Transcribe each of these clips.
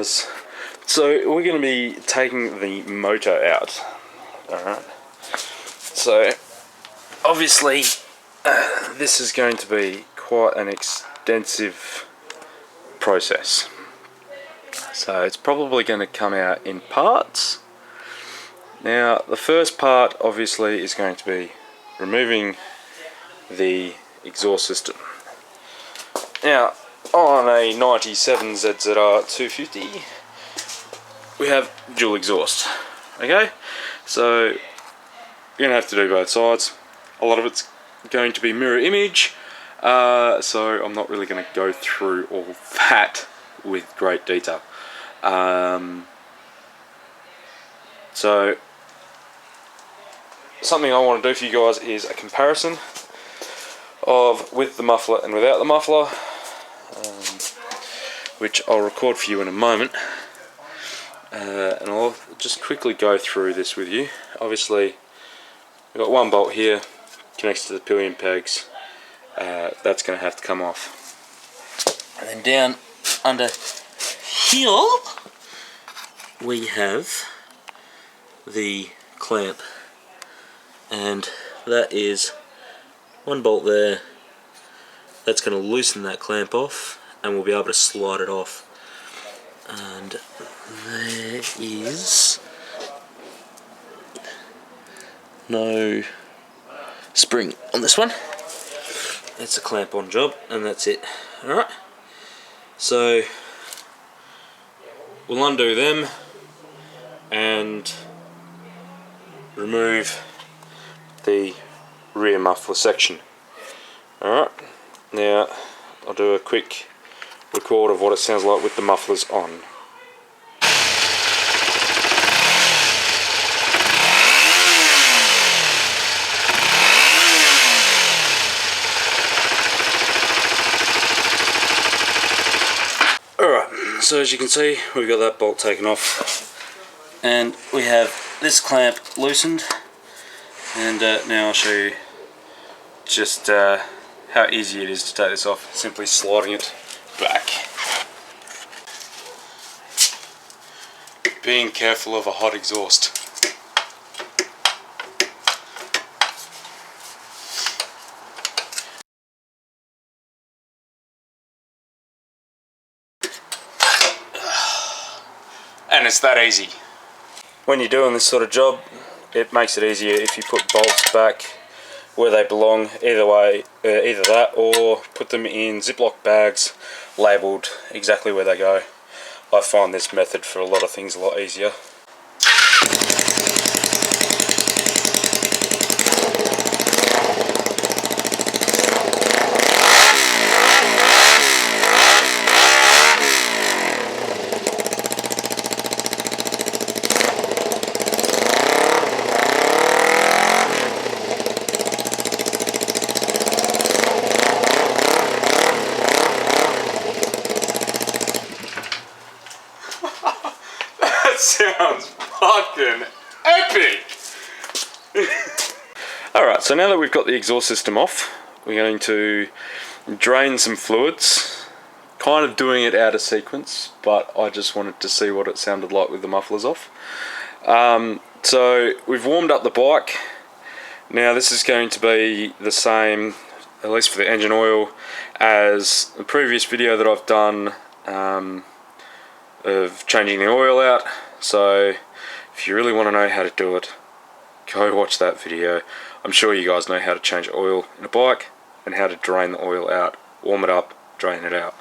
guys, so we're going to be taking the motor out. Alright, so obviously this is going to be quite an extensive process, so it's probably going to come out in parts. Now the first part obviously is going to be removing the exhaust system. Now on a 97 ZZR250 we have dual exhaust. Okay, so you're going to have to do both sides. A lot of it's going to be mirror image, so I'm not really going to go through all that with great detail. So something I want to do for you guys is a comparison of with the muffler and without the muffler, which I'll record for you in a moment, and I'll just quickly go through this with you. Obviously we've got one bolt here, connects to the pillion pegs, that's going to have to come off, and then down under here we have the clamp, and that is one bolt there. That's going to loosen that clamp off and we'll be able to slide it off. And there is no spring on this one. It's a clamp on job and that's it. Alright, so we'll undo them and remove the rear muffler section. Alright, now I'll do a quick record of what it sounds like with the mufflers on. Alright, so as you can see we've got that bolt taken off and we have this clamp loosened, and now I'll show you just how easy it is to take this off, simply sliding it back. Being careful of a hot exhaust. And it's that easy. When you're doing this sort of job, it makes it easier if you put bolts back where they belong, either way, either that or put them in Ziploc bags labelled exactly where they go. I find this method for a lot of things a lot easier. Sounds fucking epic! Alright, so now that we've got the exhaust system off, we're going to drain some fluids. Kind of doing it out of sequence, but I just wanted to see what it sounded like with the mufflers off. So we've warmed up the bike. Now this is going to be the same, at least for the engine oil, as the previous video that I've done of changing the oil out. So if you really want to know how to do it, go watch that video. I'm sure you guys know how to change oil in a bike and how to drain the oil out, warm it up, drain it out.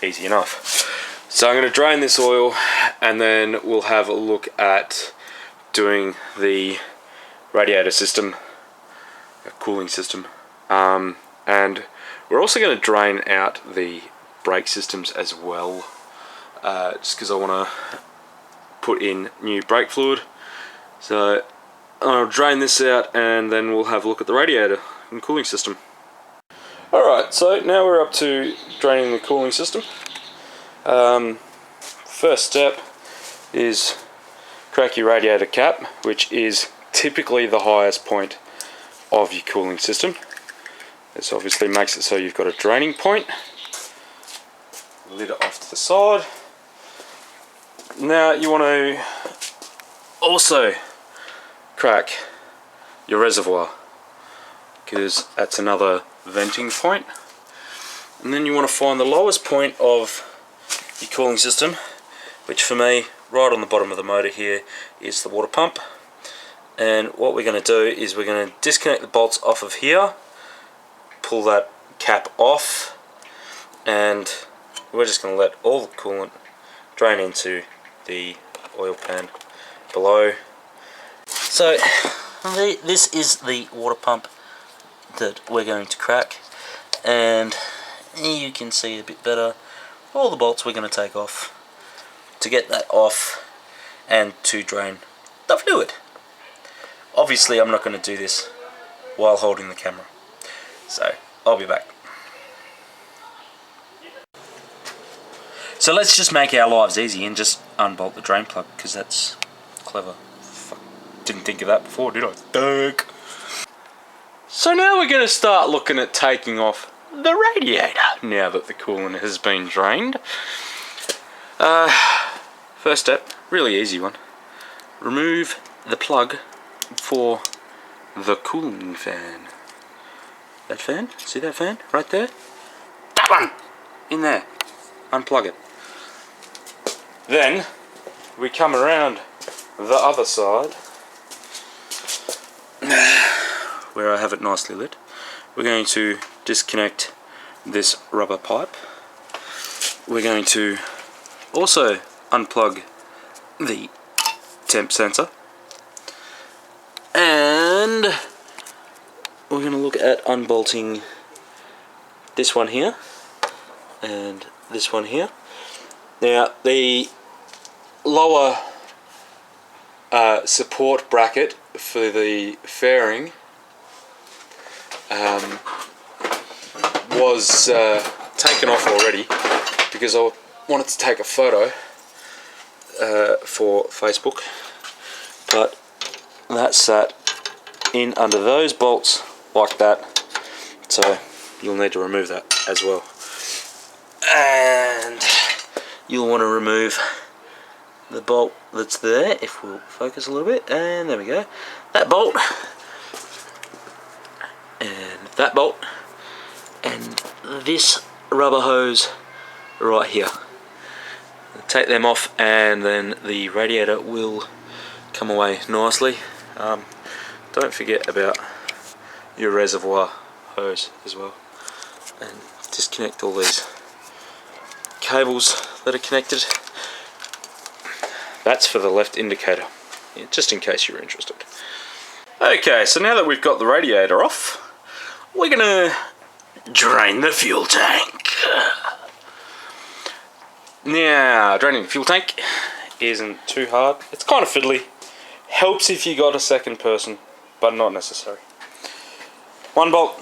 Easy enough. So I'm going to drain this oil and then we'll have a look at doing the radiator system, a cooling system, and we're also going to drain out the brake systems as well, just because I want to put in new brake fluid. So I'll drain this out and then we'll have a look at the radiator and cooling system. Alright, so now we're up to draining the cooling system. First step is crack your radiator cap, which is typically the highest point of your cooling system. This obviously makes it so you've got a draining point. Lid it off to the side. Now you want to also crack your reservoir, because that's another venting point. And then you want to find the lowest point of your cooling system, which for me, right on the bottom of the motor here, is the water pump. And what we're going to do is we're going to disconnect the bolts off of here, pull that cap off, and we're just going to let all the coolant drain into the oil pan below. So this is the water pump that we're going to crack, and you can see a bit better all the bolts we're going to take off to get that off and to drain the fluid. Obviously I'm not going to do this while holding the camera, so I'll be back. So let's just make our lives easy and just unbolt the drain plug, because that's clever. Fuck, didn't think of that before, did I? Duck. So now we're going to start looking at taking off the radiator now that the coolant has been drained. First step, really easy one. Remove the plug for the cooling fan. That fan? See that fan? Right there? That one! In there. Unplug it. Then we come around the other side where I have it nicely lit. We're going to disconnect this rubber pipe. We're going to also unplug the temp sensor, and we're going to look at unbolting this one here and this one here. Now the lower support bracket for the fairing was taken off already, because I wanted to take a photo for Facebook, but that sat in under those bolts like that, so you'll need to remove that as well. And you'll want to remove the bolt that's there, if we'll focus a little bit, and there we go, that bolt, and that bolt, and this rubber hose right here. Take them off, and then the radiator will come away nicely. Don't forget about your reservoir hose as well, and disconnect all these cables that are connected. That's for the left indicator, yeah, just in case you're interested. Okay, so now that we've got the radiator off, we're gonna drain the fuel tank. Now, draining the fuel tank isn't too hard. It's kind of fiddly. Helps if you got a second person, but not necessary. One bolt,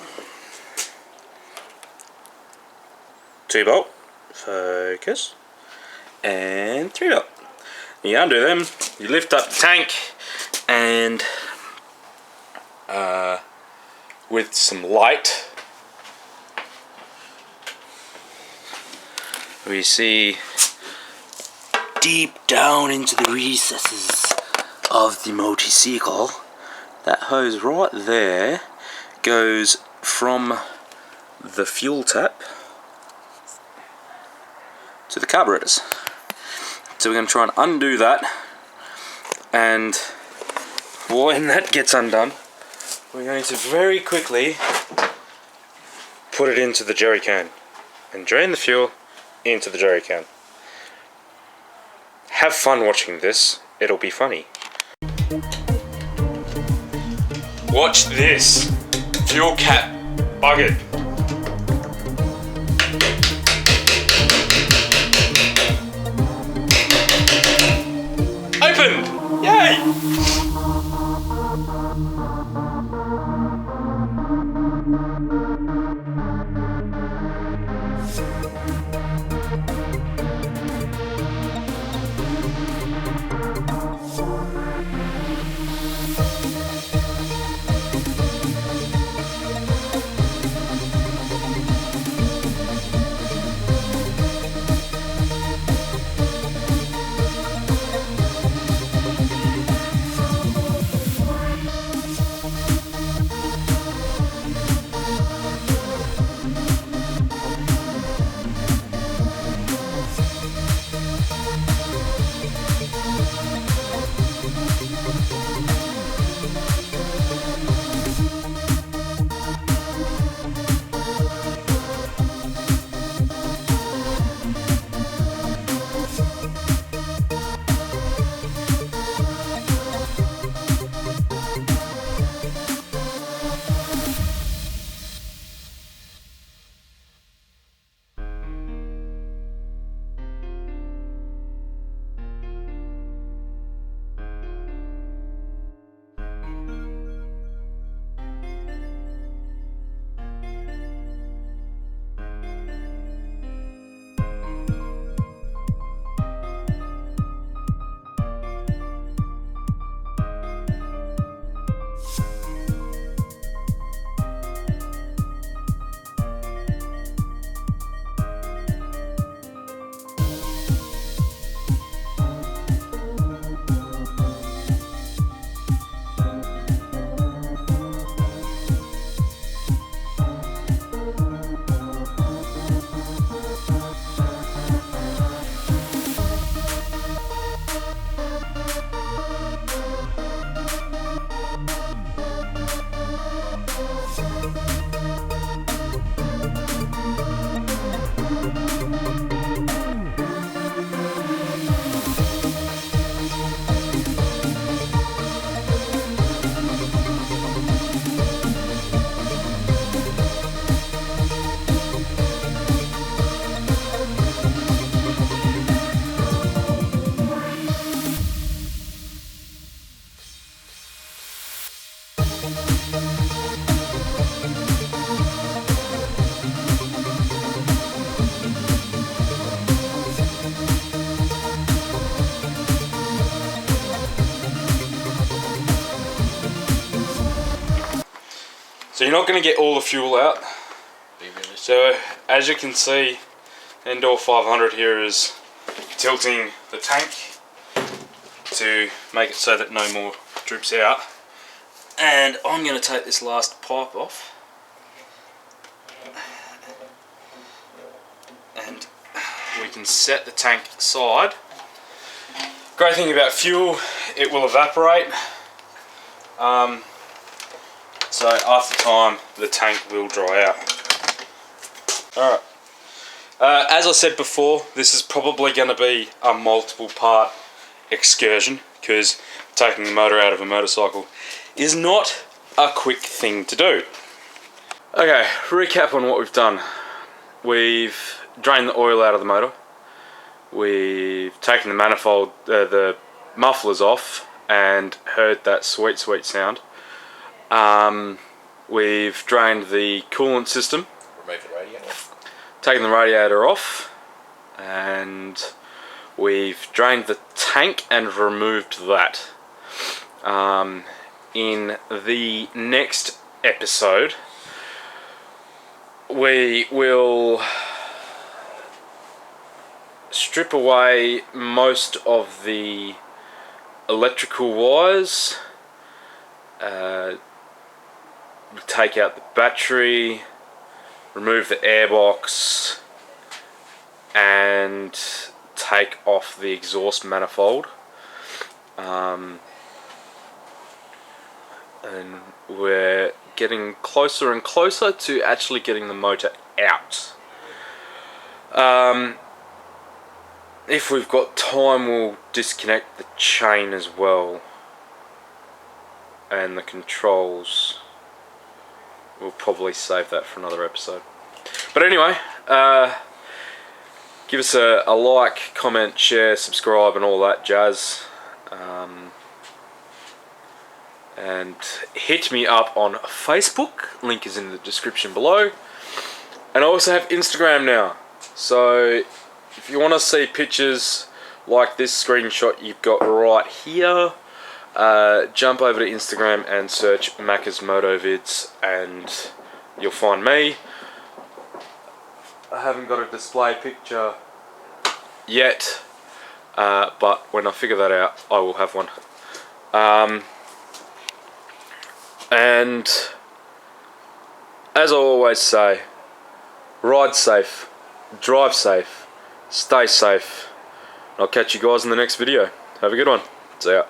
two bolt, focus, and three bolt. You undo them, you lift up the tank, and with some light, we see deep down into the recesses of the motorcycle, that hose right there goes from the fuel tap to the carburetors. So we're going to try and undo that, and when that gets undone, we're going to very quickly put it into the jerry can and drain the fuel into the jerry can. Have fun watching this, it'll be funny. Watch this, fuel cap buggered. Opened! Yay! So you're not going to get all the fuel out. So as you can see, Endor 500 here is tilting the tank to make it so that no more drips out. And I'm going to take this last pipe off. And we can set the tank aside. Great thing about fuel, it will evaporate. So after time, the tank will dry out. Alright. As I said before, this is probably going to be a multiple part excursion, because taking the motor out of a motorcycle is not a quick thing to do. Okay, recap on what we've done. We've drained the oil out of the motor. We've taken the manifold, the mufflers off, and heard that sweet, sweet sound. We've drained the coolant system. Removed the radiator. Taken the radiator off, and we've drained the tank and removed that. In the next episode, we will strip away most of the electrical wires, take out the battery, remove the airbox, and take off the exhaust manifold. And we're getting closer and closer to actually getting the motor out. If we've got time, we'll disconnect the chain as well, and the controls. We'll probably save that for another episode. But anyway, give us a like, comment, share, subscribe and all that jazz. And hit me up on Facebook, link is in the description below. And I also have Instagram now, so if you want to see pictures like this screenshot you've got right here, jump over to Instagram and search Macca's Motovids and you'll find me. I haven't got a display picture yet, but when I figure that out I will have one. And as I always say, ride safe, drive safe, stay safe. I'll catch you guys in the next video. Have a good one. See ya.